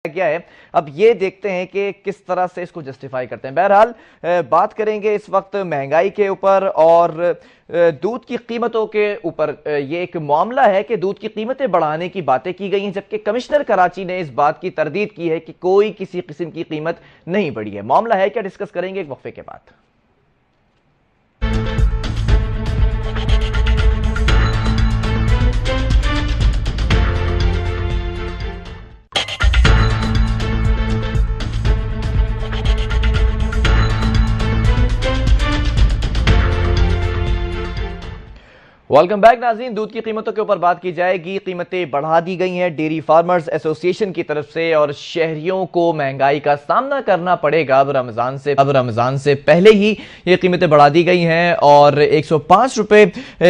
गया है। अब ये देखते हैं कि किस तरह से इसको जस्टिफाई करते हैं। बहरहाल बात करेंगे इस वक्त महंगाई के ऊपर और दूध की कीमतों के ऊपर। ये एक मामला है कि दूध की कीमतें बढ़ाने की बातें की गई हैं, जबकि कमिश्नर कराची ने इस बात की तरदीद की है कि कोई किसी किस्म की कीमत नहीं बढ़ी है। मामला है क्या, डिस्कस करेंगे एक वक्फे के बाद। वेलकम बैक नाज़रीन। दूध की कीमतों के ऊपर बात की जाएगी। कीमतें बढ़ा दी गई हैं डेयरी फार्मर्स एसोसिएशन की तरफ से और शहरियों को महंगाई का सामना करना पड़ेगा। अब रमज़ान से पहले ही ये कीमतें बढ़ा दी गई हैं और 105 रुपए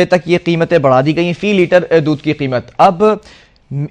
तक ये कीमतें बढ़ा दी गई हैं फी लीटर दूध की कीमत। अब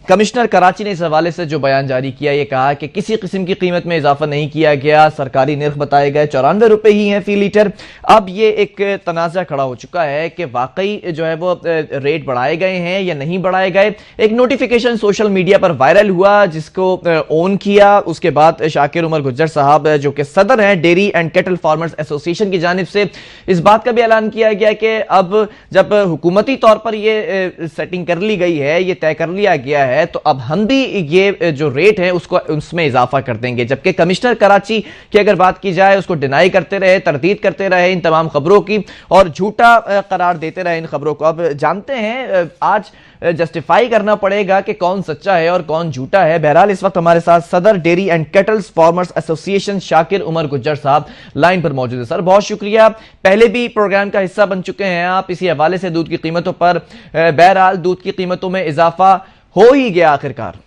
कमिश्नर कराची ने इस हवाले से जो बयान जारी किया, ये कहा कि किसी किस्म की कीमत में इजाफा नहीं किया गया, सरकारी निर्ख बताए गए 94 रुपए ही हैं फी लीटर। अब ये एक तनाज़ा खड़ा हो चुका है कि वाकई जो है वो रेट बढ़ाए गए हैं या नहीं बढ़ाए गए। एक नोटिफिकेशन सोशल मीडिया पर वायरल हुआ जिसको ऑन किया, उसके बाद शाकिर उमर गुज्जर साहब जो कि सदर हैं dairy and cattle farmers association की जानिब से इस बात का भी ऐलान किया गया कि अब जब हुकूमती तौर पर ये सेटिंग कर ली गई है, ये तय कर लिया गया है, तो अब हम भी ये जो रेट है उसको उसमें इजाफा कर देंगे। जबकि कमिश्नर कराची की अगर बात की जाए, उसको डिनाई करते रहे, तरदीद करते रहे इन तमाम खबरों की और झूठा करार देते रहे इन खबरों को। अब जानते हैं, आज जस्टिफाई करना पड़ेगा कि कौन सच्चा है और कौन झूठा है। बहरहाल इस वक्त हमारे साथ Sadar dairy and cattles farmers association Shakir Umar Gujjar साहब लाइन पर मौजूद है। सर बहुत शुक्रिया, पहले भी प्रोग्राम का हिस्सा बन चुके हैं आप इसी हवाले से दूध की कीमतों पर। बहरहाल दूध की कीमतों में इजाफा हो ही गया आखिरकार।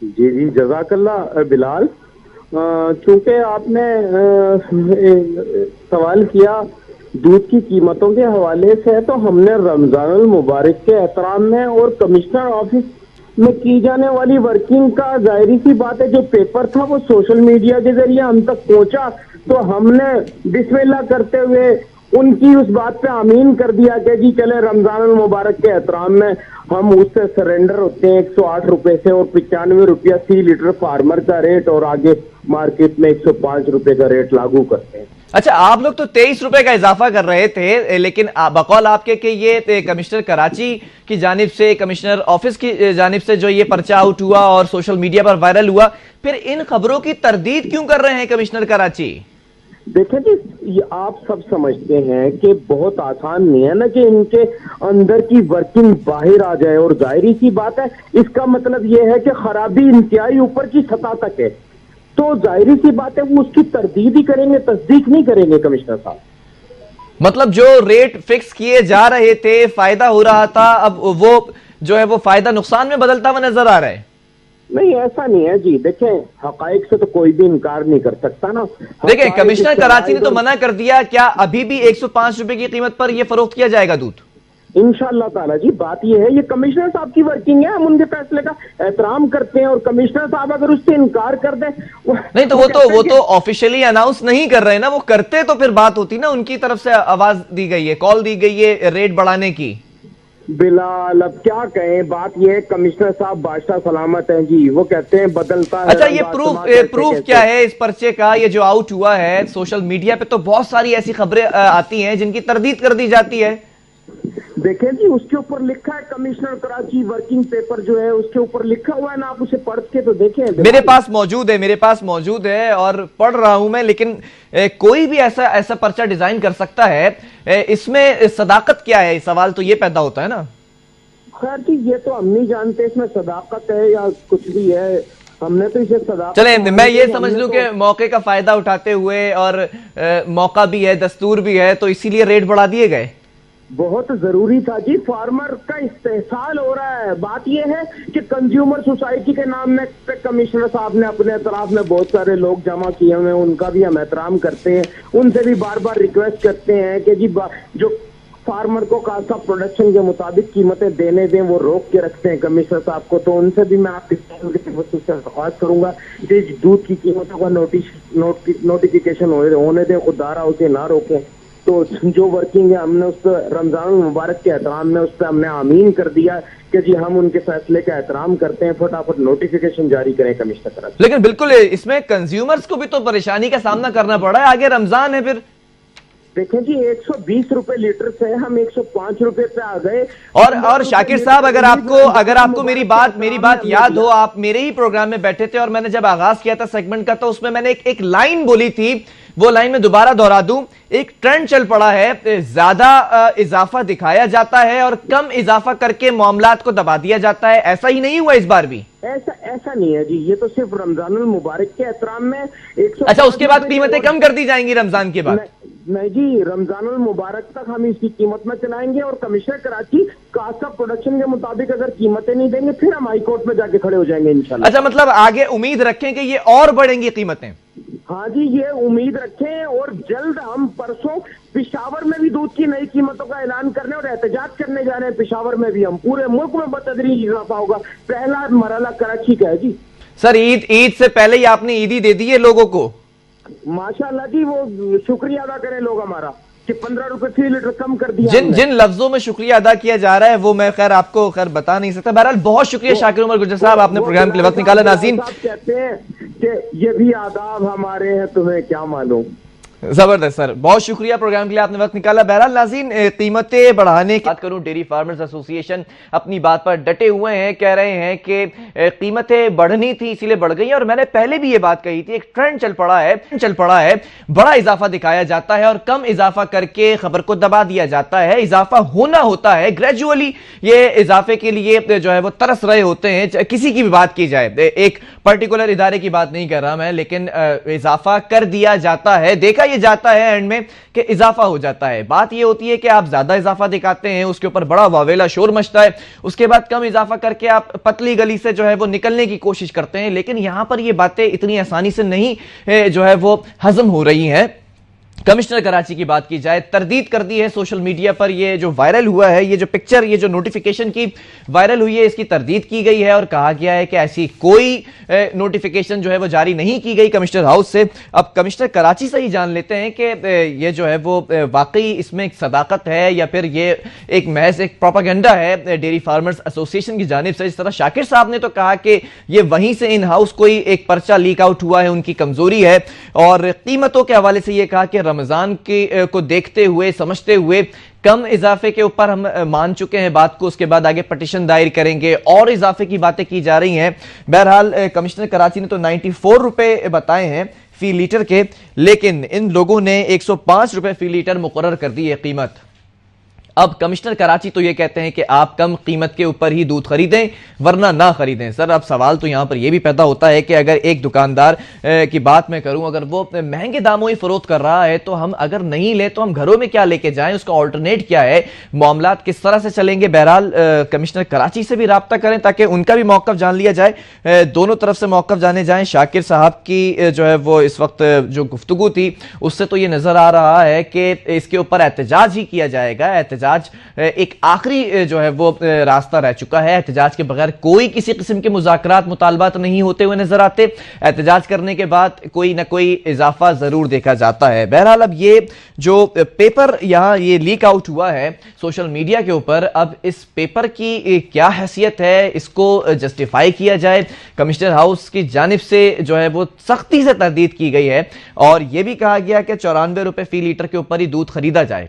जी जी, जज़ाकल्लाह बिलाल। चूंकि आपने सवाल किया दूध की कीमतों के हवाले से, तो हमने रमजानुल मुबारक के एहतराम में और कमिश्नर ऑफिस में की जाने वाली वर्किंग का जाहिर सी बात है, जो पेपर था वो सोशल मीडिया के जरिए हम तक पहुंचा, तो हमने बिस्मिल्लाह करते हुए उनकी उस बात पे आमीन कर दिया कि जी चले रमजानुल मुबारक के एहतराम में हम उससे सरेंडर होते हैं 108 रुपए से और 95 रुपया फी लीटर फार्मर का रेट और आगे मार्केट में 105 रुपए का रेट लागू करते हैं। अच्छा, आप लोग तो 23 रुपए का इजाफा कर रहे थे, लेकिन बकौल आपके कि ये कमिश्नर कराची की जानिब से, कमिश्नर ऑफिस की जानिब से जो ये पर्चा आउट हुआ और सोशल मीडिया पर वायरल हुआ, फिर इन खबरों की तरदीद क्यों कर रहे हैं कमिश्नर कराची? देखें जी, आप सब समझते हैं कि बहुत आसान नहीं है ना कि इनके अंदर की वर्किंग बाहर आ जाए, और जाहिर सी बात है इसका मतलब यह है कि खराबी इंतहाई ऊपर की सतह तक है, तो जाहिर सी बात है वो उसकी तरदीद ही करेंगे, तस्दीक नहीं करेंगे कमिश्नर साहब। मतलब जो रेट फिक्स किए जा रहे थे, फायदा हो रहा था, अब वो जो है वो फायदा नुकसान में बदलता हुआ नजर आ रहा है। नहीं, ऐसा नहीं है जी। देखें, हकाइक से तो कोई भी इनकार नहीं कर सकता ना। देखें, कमिश्नर कराची ने तो मना कर दिया, क्या अभी भी 105 रुपए की कीमत पर यह फरोख्त किया जाएगा दूध? इंशाअल्लाह ताला जी, बात यह है, ये कमिश्नर साहब की वर्किंग है, हम उनके फैसले का एहतराम करते हैं, और कमिश्नर साहब अगर उससे इनकार कर दे नहीं तो वो तो ऑफिशियली अनाउंस नहीं कर रहे ना, वो करते तो फिर बात होती ना, उनकी तरफ से आवाज दी गई है, कॉल दी गई है रेट बढ़ाने की। बिलाल, अब क्या कहें, बात यह है कमिश्नर साहब बादशाह सलामत हैं जी, वो कहते हैं बदलता है। अच्छा, ये प्रूफ क्या है इस पर्चे का? ये जो आउट हुआ है सोशल मीडिया पे तो बहुत सारी ऐसी खबरें आती हैं जिनकी तरदीद कर दी जाती है। देखें जी, उसके ऊपर लिखा है कमिश्नर कराची वर्किंग पेपर जो है उसके ऊपर लिखा हुआ है ना, आप उसे पढ़ के तो देखें। मेरे पास मौजूद है और पढ़ रहा हूं मैं, लेकिन कोई भी ऐसा पर्चा डिजाइन कर सकता है, इसमें सदाकत क्या है, सवाल तो ये पैदा होता है ना। खैर जी, ये तो हम नहीं जानते इसमें सदाकत है या कुछ भी है, हमने तो इसे सदाकत। चले, मैं ये समझ लूं कि मौके का फायदा उठाते हुए, और मौका भी है, दस्तूर भी है, तो इसीलिए रेट बढ़ा दिए गए। बहुत जरूरी था जी, फार्मर का इस्तेहसाल हो रहा है। बात यह है कि कंज्यूमर सोसाइटी के नाम में कमिश्नर साहब ने अपने तरफ में बहुत सारे लोग जमा किए हुए हैं, उनका भी हम एहतराम करते हैं, उनसे भी बार बार रिक्वेस्ट करते हैं कि जी जो फार्मर को खासा प्रोडक्शन के मुताबिक कीमतें देने दें, वो रोक के रखते हैं कमिश्नर साहब को। तो उनसे भी मैं आपकी दरख्वास्त करूंगा कि दूध की कीमतों का नोटिफिकेशन होने दें, खुदारा उसे ना रोकें। तो जो वर्किंग है हमने उस पर रमजान मुबारक के एहतराम में उस पर हमने आमीन कर दिया कि जी हम उनके फैसले का एहतराम करते हैं, फटाफट नोटिफिकेशन जारी करें कमिश्नर कराची। लेकिन बिल्कुल इसमें कंज्यूमर्स को भी तो परेशानी का सामना करना पड़ रहा है, आगे रमजान है। फिर देखें जी 120 रुपए लीटर से हम 105 रुपए पे आ गए। और शाकिर साहब, अगर आपको मेरी बात याद हो, आप मेरे ही प्रोग्राम में बैठे थे और मैंने जब आगाज किया था सेगमेंट का, तो उसमें मैंने एक लाइन बोली थी, वो लाइन में दोबारा दोहरा दूं। एक ट्रेंड चल पड़ा है, ज्यादा इजाफा दिखाया जाता है और कम इजाफा करके मामलात को दबा दिया जाता है। ऐसा ही नहीं हुआ इस बार भी? ऐसा नहीं है जी, ये तो सिर्फ रमजानुल मुबारक के एहतराम में 100। अच्छा, उसके बाद कीमतें कम कर दी जाएंगी रमजान के बाद? नहीं जी, रमजानुल मुबारक तक हम इसकी कीमत में चलाएंगे और commissioner Karachi cost of production के मुताबिक अगर कीमतें नहीं देंगे फिर हम हाई कोर्ट में जाके खड़े हो जाएंगे इंशाल्लाह। अच्छा, मतलब आगे उम्मीद रखें कि ये और बढ़ेंगी कीमतें? हाँ जी, ये उम्मीद रखें और जल्द हम परसों पिशावर में भी दूध की नई कीमतों का ऐलान करने और एहतजाज करने जा रहे हैं। पिशावर में भी हम पूरे मुल्क में बतदरीज इजाफा होगा। पहला मरहला कराची का है जी। सर, ईद से पहले ही आपने ईदी दे दी है लोगों को? माशाल्लाह जी, वो शुक्रिया अदा करें लोग हमारा कि 15 रुपए फी लीटर कम कर दिया। जिन लफ्जों में शुक्रिया अदा किया जा रहा है वो मैं आपको बता नहीं सकता। बहरहाल बहुत शुक्रिया शाकिर उमर गुज्जर साहब, आपने प्रोग्राम के लिए वक्त निकाला। नाज़रीन कहते हैं कि ये भी आदाब हमारे हैं, तुम्हें क्या मालूम। जबरदस्त सर, बहुत शुक्रिया प्रोग्राम के लिए आपने वक्त निकाला। बहरहाल नाज़रीन, कीमतें बढ़ाने की बात करूं, डेयरी फार्मर्स एसोसिएशन अपनी बात पर डटे हुए हैं, कह रहे हैं कि कीमतें बढ़नी थी इसीलिए बढ़ गई। और मैंने पहले भी ये बात कही थी, एक ट्रेंड चल पड़ा है, बड़ा इजाफा दिखाया जाता है और कम इजाफा करके खबर को दबा दिया जाता है। इजाफा होना होता है ग्रेजुअली, ये इजाफे के लिए जो है वो तरस रहे होते हैं। किसी की भी बात की जाए, एक पर्टिकुलर इदारे की बात नहीं कर रहा मैं, लेकिन इजाफा कर दिया जाता है, देखा ये जाता है एंड में कि इजाफा हो जाता है। बात ये होती है कि आप ज्यादा इजाफा दिखाते हैं, उसके ऊपर बड़ा वावेला शोर मचता है, उसके बाद कम इजाफा करके आप पतली गली से जो है वो निकलने की कोशिश करते हैं। लेकिन यहां पर ये बातें इतनी आसानी से नहीं जो है वो हजम हो रही हैं। कमिश्नर कराची की बात की जाए, तरदीद कर दी है सोशल मीडिया पर। ये जो वायरल हुआ है, ये जो पिक्चर, ये जो नोटिफिकेशन की वायरल हुई है, इसकी तरदीद की गई है और कहा गया है कि ऐसी कोई नोटिफिकेशन जो है वो जारी नहीं की गई कमिश्नर हाउस से। अब कमिश्नर कराची से ही जान लेते हैं कि ये जो है वो वाकई इसमें एक सदाकत है या फिर ये एक महज एक प्रोपेगेंडा है डेयरी फार्मर्स एसोसिएशन की जानिब से। जिस तरह शाकिर साहब ने तो कहा कि ये वहीं से इन हाउस कोई एक पर्चा लीक आउट हुआ है, उनकी कमजोरी है। और कीमतों के हवाले से ये कहा कि रमजान को देखते हुए, समझते हुए कम इजाफे के ऊपर हम मान चुके हैं बात को, उसके बाद आगे पिटीशन दायर करेंगे और इजाफे की बातें की जा रही हैं। बहरहाल कमिश्नर कराची ने तो 94 रुपए बताए हैं फी लीटर के, लेकिन इन लोगों ने 105 रुपए फी लीटर मुकर्रर कर दी है कीमत। अब कमिश्नर कराची तो ये कहते हैं कि आप कम कीमत के ऊपर ही दूध खरीदें वरना ना खरीदें। सर, अब सवाल तो यहां पर यह भी पैदा होता है कि अगर एक दुकानदार की बात मैं करूं, अगर वो महंगे दामों ही फरोख्त कर रहा है तो हम अगर नहीं ले तो हम घरों में क्या लेके जाएं, उसका ऑल्टरनेट क्या है, मामलात किस तरह से चलेंगे। बहरहाल कमिश्नर कराची से भी राब्ता करें ताकि उनका भी मौक़िफ़ जान लिया जाए, दोनों तरफ से मौक़िफ़ जाने जाएं। शाकिर साहब की जो है वो इस वक्त जो गुफ्तगू थी उससे तो ये नजर आ रहा है कि इसके ऊपर एहतजाज ही किया जाएगा। एहतजाज एक आखिरी जो है वो रास्ता रह चुका है। एहतजाज के बगैर कोई किसी किस्म के मुज़ाकरात, मुतालबात नहीं होते हुए नजर आते। एहतजाज करने के बाद कोई ना कोई इजाफा जरूर देखा जाता है। बहरहाल अब ये जो पेपर यहां ये लीक आउट हुआ है सोशल मीडिया के ऊपर, अब इस पेपर की क्या हैसियत है, इसको जस्टिफाई किया जाए। कमिश्नर हाउस की जानिब से जो है वो सख्ती से तरदीद की गई है और यह भी कहा गया कि 94 रुपए फी लीटर के ऊपर ही दूध खरीदा जाए।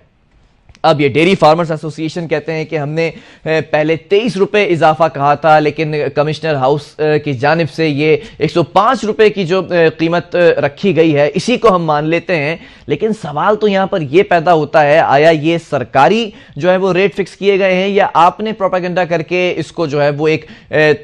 अब ये डेयरी फार्मर्स एसोसिएशन कहते हैं कि हमने पहले 23 रुपए इजाफा कहा था, लेकिन कमिश्नर हाउस की जानिब से ये 105 रुपए की जो कीमत रखी गई है इसी को हम मान लेते हैं। लेकिन सवाल तो यहां पर यह पैदा होता है, आया ये सरकारी जो है वो रेट फिक्स किए गए हैं या आपने प्रोपेगेंडा करके इसको जो है वो एक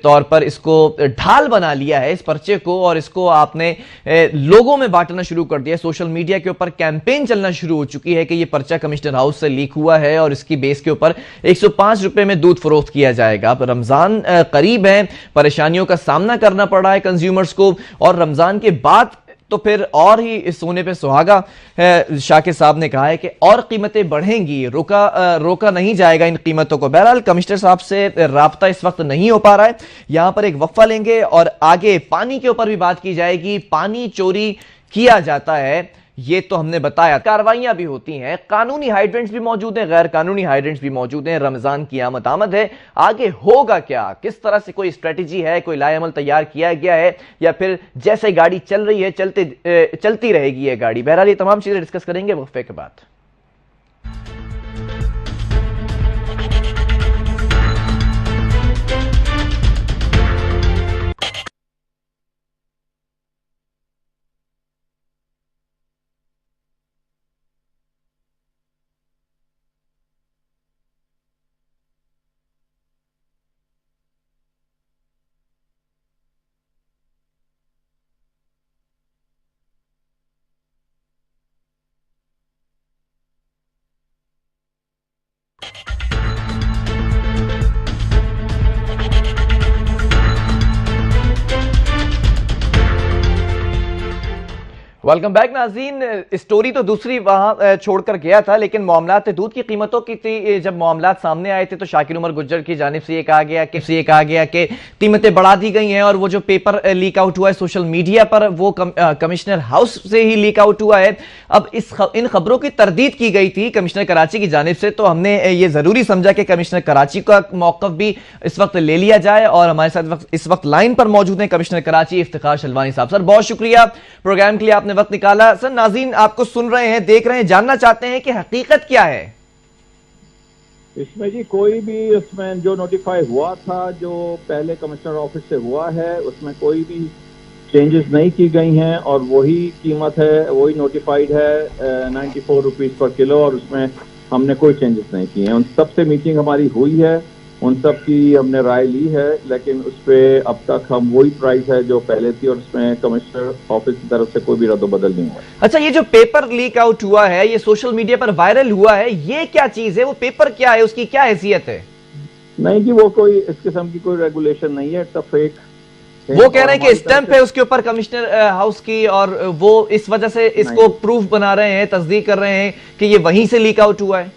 तौर पर इसको ढाल बना लिया है इस पर्चे को और इसको आपने लोगों में बांटना शुरू कर दिया। सोशल मीडिया के ऊपर कैंपेन चलना शुरू हो चुकी है कि ये पर्चा कमिश्नर हाउस से हुआ है और इसकी बेस के ऊपर 105 रुपए में दूध फरोख्त किया जाएगा। अब रमजान करीब है, परेशानियों का सामना करना पड़ रहा है कंज्यूमर्स को और रमजान के बाद तो फिर और ही इस सोने पे सुहागा। शाकिर साहब ने कहा है कि और कीमतें बढ़ेंगी, रोका नहीं जाएगा इन कीमतों को। बहरहाल कमिश्नर साहब से राब्ता इस वक्त नहीं हो पा रहा है। यहां पर एक वक्फा लेंगे और आगे पानी के ऊपर भी बात की जाएगी। पानी चोरी किया जाता है, ये तो हमने बताया। कार्रवाइयां भी होती हैं, कानूनी हाइड्रेंट्स भी मौजूद हैं, गैर कानूनी हाइड्रेंट्स भी मौजूद हैं। रमजान की आमद है, आगे होगा क्या, किस तरह से कोई स्ट्रेटेजी है, कोई लाएअमल तैयार किया गया है, या फिर जैसे गाड़ी चल रही है चलती रहेगी ये गाड़ी। बहरहाल ये तमाम चीजें डिस्कस करेंगे वक्फे के बाद। वेलकम बैक नाज़रीन। स्टोरी तो दूसरी वहां छोड़कर गया था, लेकिन मामलात दूध की कीमतों की थी। जब मामलात सामने आए थे तो शाकिर उमर गुज्जर की जानिब से ये कहा गया कि कीमतें बढ़ा दी गई हैं, और वो जो पेपर लीक आउट हुआ है सोशल मीडिया पर, वो कमिश्नर हाउस से ही लीक आउट हुआ है। अब इन खबरों की तरदीद की गई थी कमिश्नर कराची की जानिब से, तो हमने ये जरूरी समझा कि कमिश्नर कराची का मौकफ भी इस वक्त ले लिया जाए। और हमारे साथ इस वक्त लाइन पर मौजूद है कमिश्नर कराची इफ्तिखार शलवानी साहब। सर बहुत शुक्रिया प्रोग्राम के लिए, आपने वक्त निकाला। सर नाज़रीन आपको सुन रहे हैं, देख रहे हैं, जानना चाहते हैं कि हकीकत क्या है इसमें जी। कोई भी उसमें जो नोटिफाई हुआ था, जो पहले कमिश्नर ऑफिस से हुआ है, उसमें कोई भी चेंजेस नहीं की गई हैं, और वही कीमत है, वही नोटिफाइड है 94 रुपीज पर किलो, और उसमें हमने कोई चेंजेस नहीं किए हैं। उन सब से मीटिंग हमारी हुई है, उन सब की हमने राय ली है, लेकिन उस पर अब तक हम वही प्राइस है जो पहले थी, और उसमें कमिश्नर ऑफिस की तरफ से कोई भी रद्द-बदल नहीं हुआ। अच्छा, ये जो पेपर लीक आउट हुआ है, ये सोशल मीडिया पर वायरल हुआ है, ये क्या चीज है, वो पेपर क्या है, उसकी क्या हैसियत है? नहीं जी, वो कोई इस किस्म की कोई रेगुलेशन नहीं है, इट्स अ फेक। वो कह रहे हैं कि स्टैंप है उसके ऊपर कमिश्नर हाउस की, और वो इस वजह से इसको प्रूफ बना रहे हैं, तस्दीक कर रहे हैं कि ये वहीं से लीक आउट हुआ है।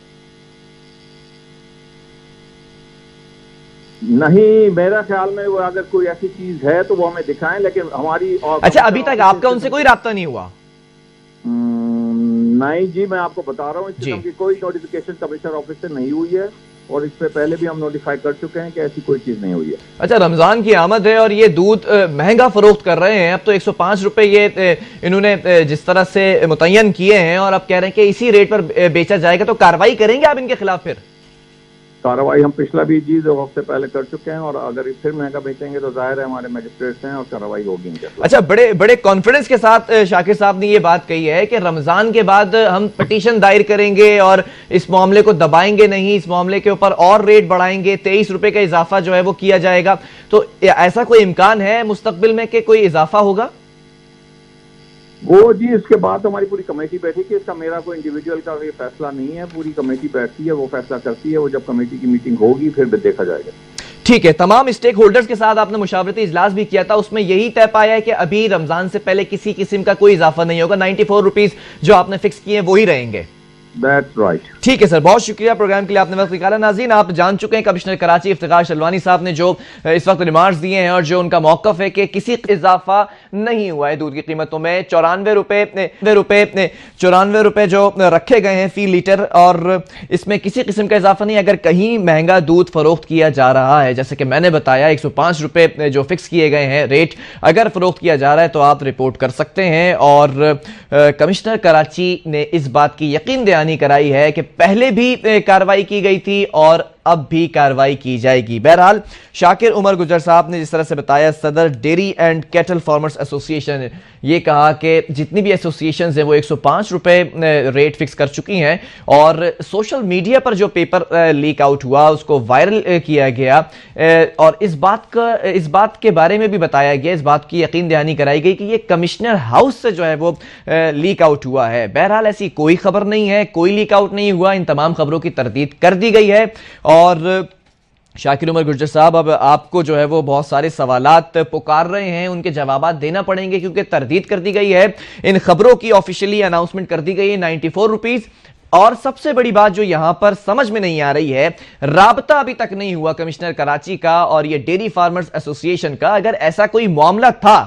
नहीं, मेरा ख्याल में वो अगर कोई ऐसी चीज है तो वो हमें दिखाएं, लेकिन हमारी और अच्छा, अभी तक आपका उनसे कोई राब्ता नहीं हुआ? नहीं जी, मैं आपको बता रहा हूँ, इस किस्म की कोई नोटिफिकेशन कमिश्नर ऑफिस से नहीं हुई है, और इससे पहले भी हम नोटिफाई कर चुके हैं कि ऐसी कोई चीज नहीं हुई है। अच्छा, रमजान की आमद है और ये दूध महंगा फरोख्त कर रहे हैं। अब तो 105 रुपए ये इन्होंने जिस तरह से मुतय्यन किए हैं, और अब कह रहे हैं कि इसी रेट पर बेचा जाएगा, तो कार्रवाई करेंगे आप इनके खिलाफ? फिर कार्रवाई हम पिछला भी जी 2 हफ्ते पहले कर चुके हैं, और अगर फिर महंगा बेचेंगे तो जाहिर है हमारे मजिस्ट्रेट्स हैं और कार्रवाई होगी इनके खिलाफ। अच्छा, बड़े कॉन्फिडेंस के साथ शाकिर साहब ने ये बात कही है कि रमजान के बाद हम पिटीशन दायर करेंगे और इस मामले को दबाएंगे नहीं, इस मामले के ऊपर और रेट बढ़ाएंगे, 23 रुपए का इजाफा जो है वो किया जाएगा। तो ऐसा कोई इम्कान है मुस्तकबिल में कि कोई इजाफा होगा? वो जी, इसके बाद हमारी पूरी कमेटी बैठी कि इसका मेरा कोई इंडिविजुअल का ये फैसला नहीं है, पूरी कमेटी बैठती है, वो फैसला करती है। वो जब कमेटी की मीटिंग होगी फिर देखा जाएगा। ठीक है, तमाम स्टेक होल्डर्स के साथ आपने मुशावरती इजलास भी किया था, उसमें यही तय पाया है कि अभी रमजान से पहले किसी किस्म का कोई इजाफा नहीं होगा, 94 रुपीज जो आपने फिक्स किए वही रहेंगे। That's right. ठीक है सर, बहुत शुक्रिया प्रोग्राम के लिए, आपने वक्त निकाला। नाज़रीन, आप जान चुके हैं कमिश्नर कराची इफ्तिखार शलवानी साहब ने जो इस वक्त रिमार्क्स दिए हैं, और जो उनका मौकफ है कि किसी इजाफा नहीं हुआ है दूध की कीमतों में। 94 रुपए जो रखे गए हैं फी लीटर, और इसमें किसी किस्म का इजाफा नहीं। अगर कहीं महंगा दूध फरोख्त किया जा रहा है, जैसे कि मैंने बताया 105 रुपए जो फिक्स किए गए हैं रेट, अगर फरोख्त किया जा रहा है तो आप रिपोर्ट कर सकते हैं। और कमिश्नर कराची ने इस बात की यकीन दहानी कराई है कि पहले भी कार्रवाई की गई थी और अब भी कार्रवाई की जाएगी। बहरहाल शाकिर उमर गुज्जर साहब ने जिस तरह से बताया, सदर dairy and cattle farmers association, ये कहा कि जितनी भी एसोसिएशंस हैं वो 105 रुपए रेट फिक्स कर चुकी हैं, और सोशल मीडिया पर जो पेपर लीक आउट हुआ उसको वायरल किया गया, और इस बात के बारे में भी बताया गया, इस बात की यकीन दहानी कराई गई कि ये कमिश्नर हाउस से जो है वो लीक आउट हुआ है। बहरहाल ऐसी कोई खबर नहीं है, कोई लीक आउट नहीं हुआ, इन तमाम खबरों की तरदीद कर दी गई है। और शाकिर उमर गुज्जर साहब, अब आपको जो है वो बहुत सारे सवालात पुकार रहे हैं, उनके जवाबात देना पड़ेंगे, क्योंकि तरदीद कर दी गई है, इन खबरों की ऑफिशियली अनाउंसमेंट कर दी गई है 94 रुपीज। और सबसे बड़ी बात जो यहां पर समझ में नहीं आ रही है, राबता अभी तक नहीं हुआ कमिश्नर कराची का और ये डेयरी फार्मर्स एसोसिएशन का। अगर ऐसा कोई मामला था,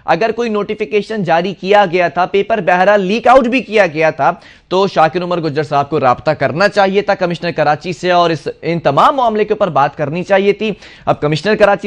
अगर कोई नोटिफिकेशन जारी किया गया था, पेपर बहरहाल लीक आउट भी किया गया था, तो शाकिर उमर गुज्जर साहब को राब्ता करना चाहिए था कमिश्नर कराची से और इन तमाम मामले के ऊपर बात करनी चाहिए थी। अब कमिश्नर कराची